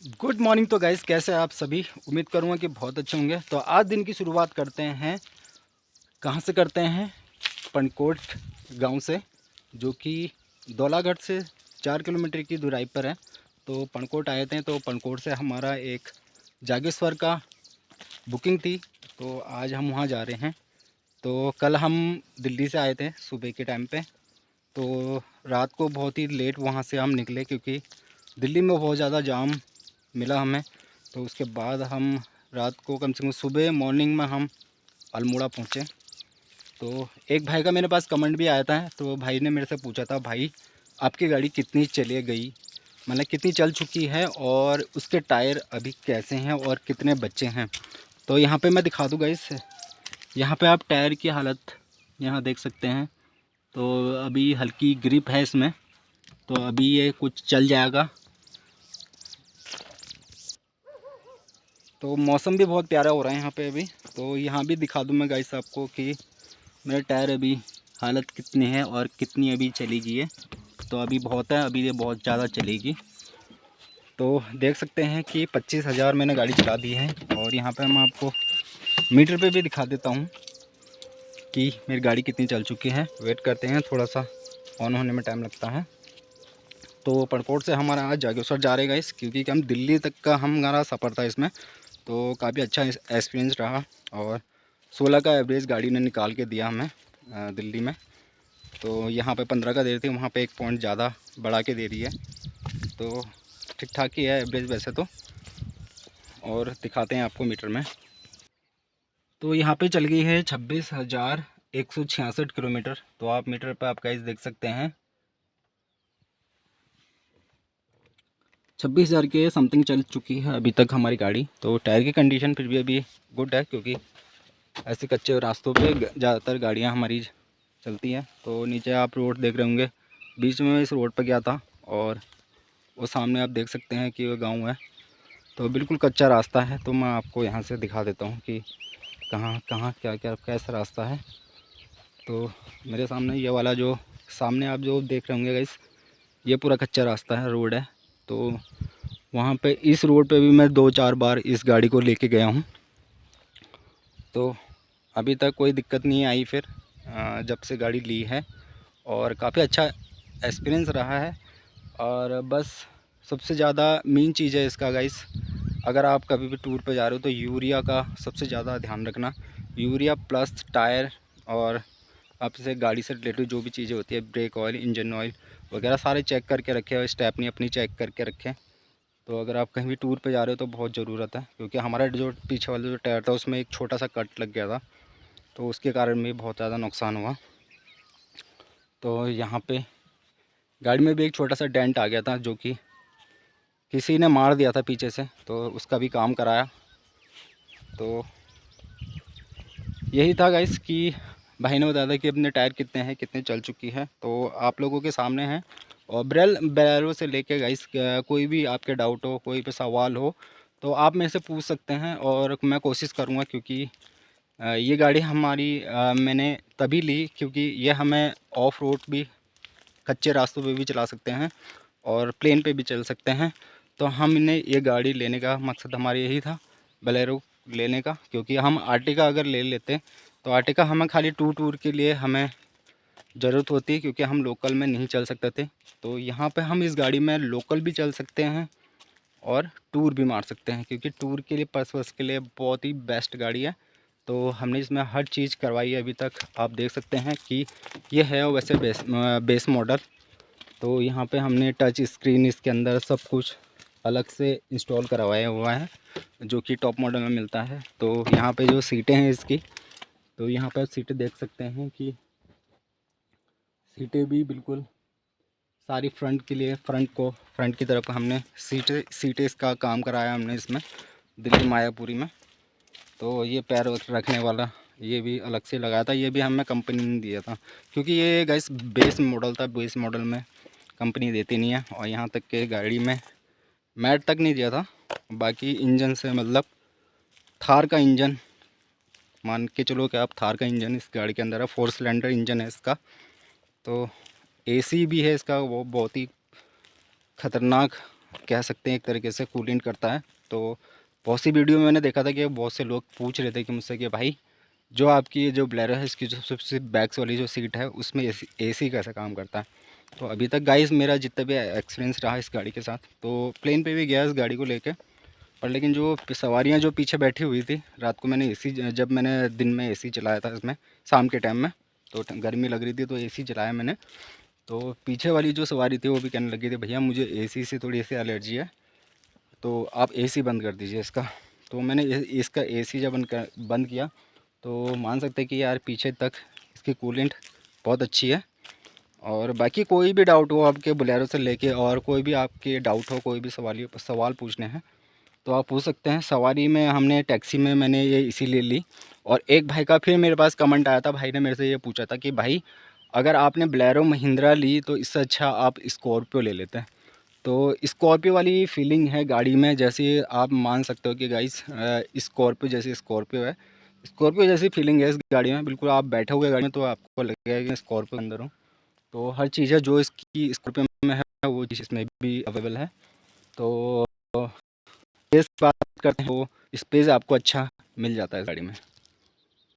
Good morning. तो guys, कैसे हैं आप सभी? उम्मीद करूँगा कि बहुत अच्छे होंगे। तो आज दिन की शुरुआत करते हैं, कहाँ से करते हैं? पनकोट गांव से, जो कि दौलागढ़ से 4 किलोमीटर की दूराई पर है। तो पनकोट आए थे, तो पनकोट से हमारा एक जागेश्वर का बुकिंग थी, तो आज हम वहाँ जा रहे हैं। तो कल हम दिल्ली से आए थे सुबह के टाइम पे, तो रात को बहुत ही लेट वहाँ से हम निकले, क्योंकि दिल्ली में बहुत ज़्यादा जाम मिला हमें। तो उसके बाद हम रात को कम से कम सुबह मॉर्निंग में हम अल्मोड़ा पहुँचे। तो एक भाई का मेरे पास कमेंट भी आया था, तो भाई ने मेरे से पूछा था, भाई आपकी गाड़ी कितनी चली गई, मतलब कितनी चल चुकी है और उसके टायर अभी कैसे हैं और कितने बच्चे हैं। तो यहाँ पे मैं दिखा दूँगा इस, यहाँ पे आप टायर की हालत यहाँ देख सकते हैं। तो अभी हल्की ग्रिप है इसमें, तो अभी ये कुछ चल जाएगा। तो मौसम भी बहुत प्यारा हो रहा है यहाँ पे अभी। तो यहाँ भी दिखा दूँ मैं गाइस आपको कि मेरे टायर अभी हालत कितनी है और कितनी अभी चलेगी ये। तो अभी बहुत है, अभी ये बहुत ज़्यादा चलेगी। तो देख सकते हैं कि 25,000 मैंने गाड़ी चला दी है। और यहाँ पे मैं आपको मीटर पे भी दिखा देता हूँ कि मेरी गाड़ी कितनी चल चुकी है। वेट करते हैं, थोड़ा सा ऑन होने में टाइम लगता है। तो पनकोट से हमारा आज जागेश्वर जा रहे गाइस, क्योंकि हम दिल्ली तक का हमारा सफ़र था इसमें। तो काफ़ी अच्छा एक्सपीरियंस रहा, और 16 का एवरेज गाड़ी ने निकाल के दिया हमें दिल्ली में। तो यहाँ पे 15 का दे रही थी, वहाँ पे 1 पॉइंट ज़्यादा बढ़ा के दे रही है। तो ठीक ठाक ही है एवरेज वैसे तो। और दिखाते हैं आपको मीटर में। तो यहाँ पे चल गई है 26,166 किलोमीटर। तो आप मीटर पर आप गाइस देख सकते हैं 26,000 के समथिंग चल चुकी है अभी तक हमारी गाड़ी। तो टायर की कंडीशन फिर भी अभी गुड है, क्योंकि ऐसे कच्चे रास्तों पे ज़्यादातर गाड़ियाँ हमारी चलती हैं। तो नीचे आप रोड देख रहे होंगे, बीच में मैं इस रोड पर गया था, और वो सामने आप देख सकते हैं कि वो गांव है। तो बिल्कुल कच्चा रास्ता है। तो मैं आपको यहाँ से दिखा देता हूँ कि कहाँ कहाँ क्या क्या कैसा रास्ता है। तो मेरे सामने ये वाला जो सामने आप जो देख रहे होंगे गाइस, ये पूरा कच्चा रास्ता है, रोड है। तो वहाँ पे इस रोड पे भी मैं 2-4 बार इस गाड़ी को लेके गया हूँ। तो अभी तक कोई दिक्कत नहीं आई फिर जब से गाड़ी ली है, और काफ़ी अच्छा एक्सपीरियंस रहा है। और बस सबसे ज़्यादा मेन चीज़ है इसका गाइस, अगर आप कभी भी टूर पे जा रहे हो तो यूरिया का सबसे ज़्यादा ध्यान रखना। यूरिया प्लस टायर, और आपसे गाड़ी से रिलेटेड जो भी चीज़ें होती है, ब्रेक ऑयल, इंजन ऑयल वगैरह सारे चेक करके रखें, और स्टेपनी अपनी चेक करके रखें। तो अगर आप कहीं भी टूर पे जा रहे हो तो बहुत ज़रूरत है, क्योंकि हमारा जो पीछे वाला जो टायर था उसमें एक छोटा सा कट लग गया था, तो उसके कारण भी बहुत ज़्यादा नुकसान हुआ। तो यहाँ पे गाड़ी में भी एक छोटा सा डेंट आ गया था, जो कि किसी ने मार दिया था पीछे से, तो उसका भी काम कराया। तो यही था गाइस कि भाई ने बताया था कि अपने टायर कितने हैं, कितने चल चुकी है। तो आप लोगों के सामने हैं। और ब्रेलो से लेके गाइस कोई भी आपके डाउट हो, कोई भी सवाल हो, तो आप मेरे से पूछ सकते हैं, और मैं कोशिश करूँगा। क्योंकि ये गाड़ी हमारी मैंने तभी ली क्योंकि ये हमें ऑफ रोड भी, कच्चे रास्तों पे भी चला सकते हैं और प्लेन पे भी चल सकते हैं। तो हमने ये गाड़ी लेने का मकसद हमारा यही था, बोलेरो लेने का। क्योंकि हम आर्टिका अगर ले लेते तो आर्टिका हमें खाली टूर के लिए हमें ज़रूरत होती है, क्योंकि हम लोकल में नहीं चल सकते थे। तो यहाँ पे हम इस गाड़ी में लोकल भी चल सकते हैं और टूर भी मार सकते हैं, क्योंकि टूर के लिए पर्पस के लिए बहुत ही बेस्ट गाड़ी है। तो हमने इसमें हर चीज़ करवाई है अभी तक। आप देख सकते हैं कि ये है वैसे बेस मॉडल। तो यहाँ पे हमने टच स्क्रीन इसके अंदर सब कुछ अलग से इंस्टॉल करवाया हुआ है, जो कि टॉप मॉडल में मिलता है। तो यहाँ पे जो सीटें हैं इसकी, तो यहाँ पे सीटें देख सकते हैं कि सीटें भी बिल्कुल सारी फ्रंट के लिए, फ्रंट की तरफ हमने सीटें इसका काम कराया हमने इसमें दिल्ली मायापुरी में। तो ये पैर रखने वाला ये भी अलग से लगाया था, ये भी हमें कंपनी ने दिया था, क्योंकि ये गाइस बेस मॉडल था। बेस मॉडल में कंपनी देती नहीं है। और यहाँ तक के गाड़ी में मैट तक नहीं दिया था। बाकी इंजन से मतलब थार का इंजन मान के चलो कि आप, थार का इंजन इस गाड़ी के अंदर है, 4 सिलेंडर इंजन है इसका। तो एसी भी है इसका, वो बहुत ही ख़तरनाक कह सकते हैं एक तरीके से कूलेंट करता है। तो बहुत सी वीडियो में मैंने देखा था कि बहुत से लोग पूछ रहे थे कि मुझसे कि भाई जो आपकी जो बोलेरो है इसकी जो सबसे बैक्स वाली जो सीट है उसमें एसी कैसे काम करता है। तो अभी तक गाइस मेरा जितना भी एक्सपीरियंस रहा इस गाड़ी के साथ, तो प्लेन पे भी गया इस गाड़ी को लेके, पर लेकिन जो सवारियां जो पीछे बैठी हुई थी, रात को मैंने एसी, जब मैंने दिन में एसी चलाया था इसमें शाम के टाइम में, तो गर्मी लग रही थी तो एसी चलाया मैंने, तो पीछे वाली जो सवारी थी वो भी कहने लगी थी भैया मुझे एसी से थोड़ी सी एलर्जी है, तो आप एसी बंद कर दीजिए इसका। तो मैंने इसका एसी जब बंद किया तो मान सकते हैं कि यार पीछे तक इसकी कूलेंट बहुत अच्छी है। और बाकी कोई भी डाउट हो आपके बोलेरो से लेके, और कोई भी आपके डाउट हो, कोई भी सवाल पूछने हैं तो आप पूछ सकते हैं। सवारी में हमने टैक्सी में मैंने ये इसीलिए ली। और एक भाई का फिर मेरे पास कमेंट आया था, भाई ने मेरे से ये पूछा था कि भाई अगर आपने बोलेरो महिंद्रा ली तो इससे अच्छा आप स्कॉर्पियो ले लेते हैं। तो स्कॉर्पियो वाली फीलिंग है गाड़ी में, जैसे आप मान सकते हो कि गाइस स्कॉर्पियो जैसी स्कॉर्पियो है, स्कॉर्पियो जैसी फीलिंग है इस गाड़ी में। बिल्कुल आप बैठोगे गाड़ी में तो आपको लगेगा कि स्कॉर्पियो के अंदर हो। तो हर चीज़ है जो इसकी स्कॉर्पियो में है वो चीज़ इसमें भी अवेलेबल है। तो स्पेस बात करते हैं, वो स्पेस आपको अच्छा मिल जाता है गाड़ी में।